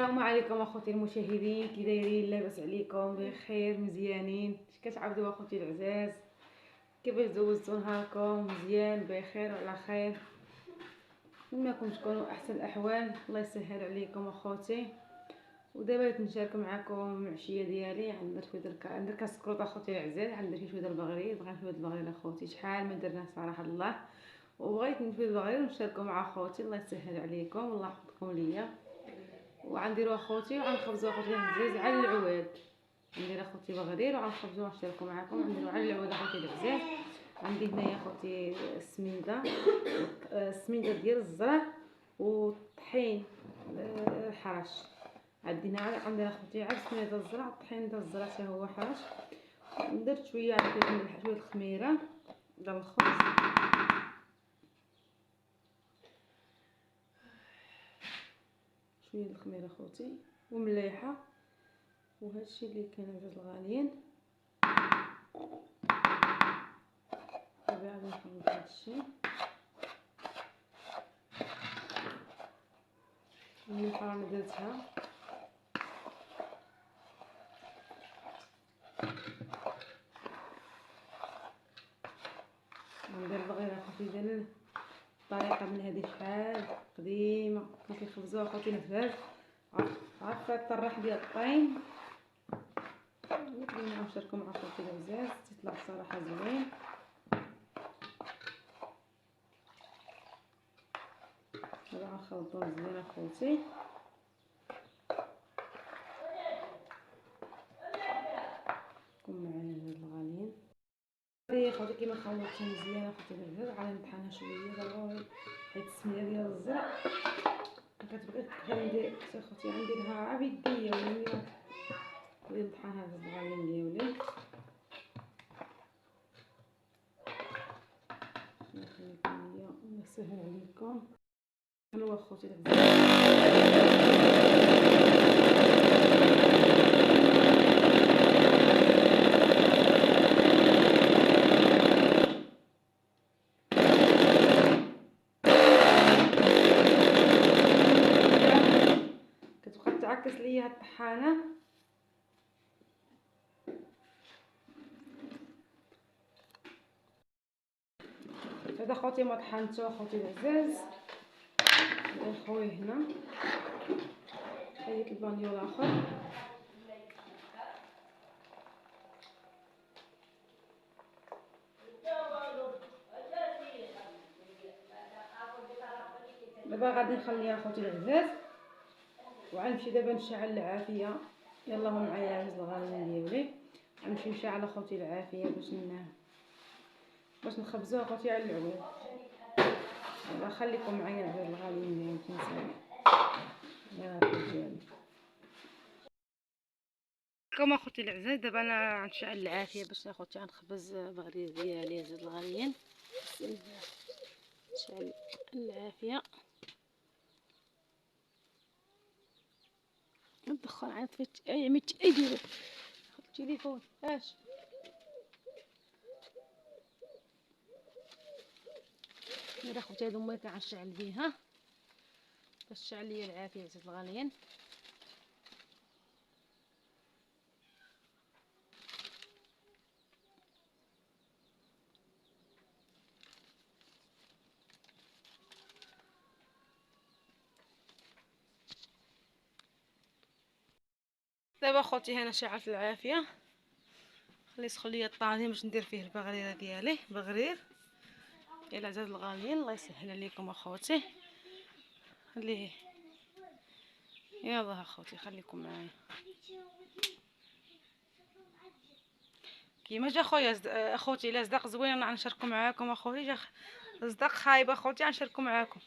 السلام عليكم اخوتي المشاهدين، كي دايرين؟ لاباس عليكم؟ بخير؟ مزيانين؟ اش كتعاودوا اخوتي العزاز؟ كيفاش دوزتوا نهاركم؟ مزيان بخير وعلى خير؟ نتمنىكم تكونوا احسن الاحوال. الله يسهل عليكم اخوتي. ودابا بغيت نشارك معكم العشيه ديالي. عندنا كاس كروط اخوتي العزاز، عندنا شويه البغرير. بغيت شويه البغرير اخوتي، شحال ما درنا صراحه الله. وبغيت نفيد البغرير ونشاركو مع اخوتي. الله يسهل عليكم والله يحفظكم ليا. وغنديرو اخوتي وغنخبزو اخوتي العزاز على العواد. ندير اخوتي بغدير وغنخبزو ونشاركو معاكم. نديرو على العواد اخوتي العزاز. عندي هنايا اخوتي السميده، السميده ديال الزرع والطحين الحرش. عندنا اخوتي عاد السميده ديال الزرع والطحين ديال الزرع حتى هو حرش. درت شويه عاد الملح، شويه الخميره ديال الخبز، شويه الخميره اخوتي ومليحه. وهادشي اللي كاين عزاز الغاليين. دابا غادي نخلط هادشي. الملحه راني درتها. ندير البغيره اخوتي ديال الطريقه من هذه شحال قديمه كنا كنخبزوها اخوتي نفاز. عارفه الطراح ديال الطين اللي بغينا نشاركو مع اخوتي العزاز. تيطلع بصراحه زوين. دابا غنخلطو مزيان اخوتي. كون معايا هاد الغاليين. هي اخوتي كيما خلطتها مزيان اخوتي العزاز، غادي نطحنها شويه ضروري حيت السميه ديال الزرع كتبغي ندير اخوتي غنديرها عا بيديا ولا غادي نطحنها هاد الغاليين ديالي. نخليكم ليا الله يسهل عليكم. حلوه اخوتي العزاز. كتبقى تعكس ليا هاد الطحانه. هذا خوتي ما طحنتو اخوتي العزاز. ندير خويا هنا هذيك البانيو الاخر. دابا غادي نخليها اخوتي العزاز وغنمشي دابا نشعل العافيه. يلا هو معايا عزيز الغاليين ديالي. غنمشي نشعل اخوتي العافيه باش نخبزوها اخوتي على العود. يلا خليكم معايا عزيز الغاليين ديالي تنساو. يلا ديالي كم اخوتي العزاز. دابا انا غنشعل العافيه باش اخوتي غنخبز بغرير ديالي عزيز الغاليين. بسم الله. نشعل العافيه. ندخل عيطت اي مت ايدي التليفون اش ندير اخوتي هادو هما كنشعل بيها باش تشعل ليا العافيه عزيز الغاليين. دابا اخوتي هنا شعلت العافيه. خلي يسخن ليا الطاجين باش ندير فيه البغريره ديالي. بغرير يلا عزاز الغاليين الله يسهل عليكم اخوتي. خليه يلا اخوتي خليكم معايا. كيما جا خويا اخوتي الا صدق زوين غنشاركو معاكم اخوتي. جا صدق خايب اخوتي غنشاركو معاكم.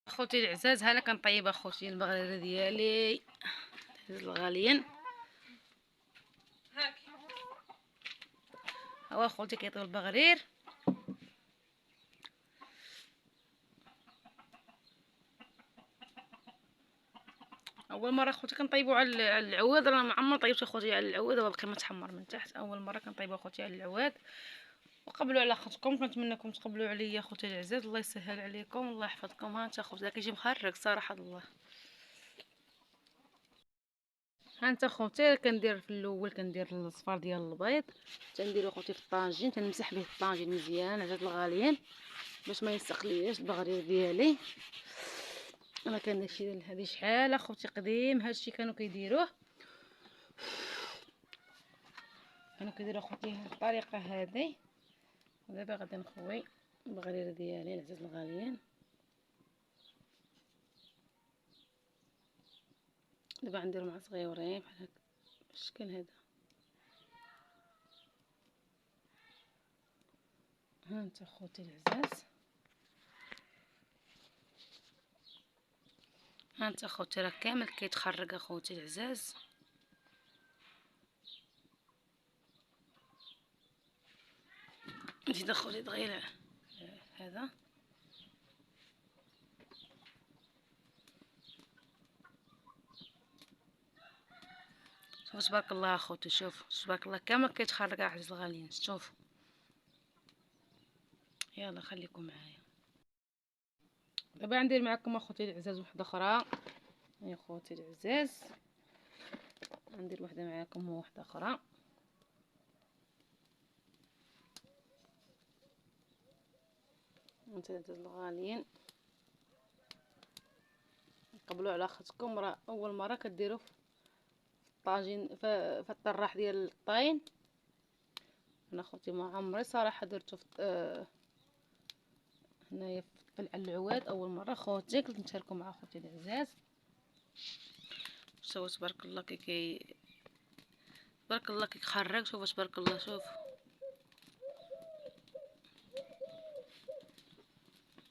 اخوتي العزاز هنا كنطيب اخوتي البغريره ديالي عزاز الغاليين. هو اخوتي كيطيب البغرير. اول مره اخوتي كنطيبو على العواد. راه ما عمري طيبت اخوتي على العواد وباقي ما تحمر من تحت. اول مره كنطيبو اخوتي على العواد وقبلوا على اختكم، كنتمنىكم تقبلوا عليا خوتي العزاز. الله يسهل عليكم، الله يحفظكم. ها انت خوتي كيجي مخرج صراحه الله. ها انت خوتي كندير في الاول كندير الصفار ديال البيض، تنديرو خوتي في الطاجين، تنمسح به الطاجين مزيان على هاد الغاليين باش ما يسقليش البغرير ديالي. انا كان هادي شحال اخوتي قديم هادشي كانوا كيديروه، اخوتي الطريقه هذه. ودابا غادي نخوي البغرير ديالي العزاز الغاليين. دابا غندير مع صغيورين بحال هكا بالشكل هذا. ها انت خوتي العزاز، ها انت خوتي راه كامل كيتخرج اخوتي العزاز. نزيد اخوتي دغيا هذا. شوف تبارك الله اخوتي، شوف تبارك الله كامل كيتخرج عزيز الغاليين. شوف يلا خليكم معايا. دابا غندير معكم اخوتي العزاز وحده اخرى. يا خوتي العزاز غندير وحده معاكم وحده اخرى. انت العزاز الغاليين قبلوا على اختكم، راه اول مره كديروا في الطاجين في الطراح ديال الطاين. انا خوتي ما عمري صراحه درتو في هنايا في العواد، اول مره خوتي كنت نشاركو مع خوتي العزاز. شوفوا تبارك الله تبارك الله كيخرج. شوفوا تبارك الله. شوف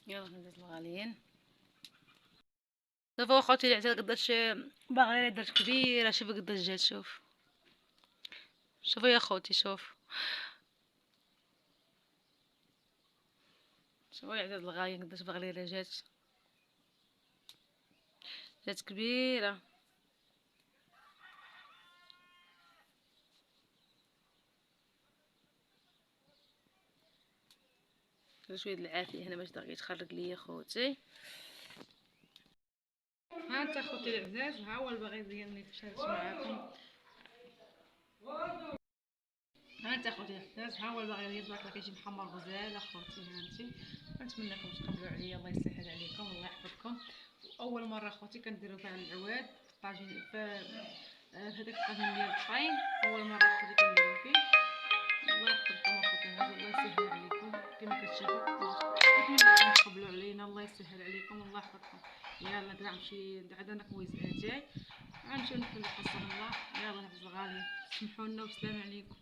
يلا العزاز الغاليين، شوفوا اخوتي العزاز قداش باغي درت كبيره. شوفوا قداش جات. شوفوا يا خوتي. شوفوا يا عزاز الغاليين قداش بغليله جات كبيره. شويه العافيه هنا باش دغيا يتخرج ليا خوتي. ها انت خوتي العزاز، ها هو البغيض ديالي شاركت معاكم. ها انت خوتي العزاز، ها هو البغيض ديالي تبارك الله كيجي محمر غزال اخوتي. ها انت كنتمنىكم تقبلوا عليا، الله يسهل عليكم الله يحفظكم. اول مره اخوتي كنديروا فيها العواد في الطاجين في هذاك الطاجين ديال الطاين. اول مره اخوتي كنديروا فيه. الله يحفظكم اخوتي العزاز، الله يسهل عليكم كما كتشوفوا. كنتمنىكم تقبلوا علينا، الله يسهل عليكم الله يحفظكم. يلا كاع نمشي غدا انا كويس اتاي غنمشيو نحلو قسم الله. يلا العزاز الغالي سمحوا لنا والسلام عليكم.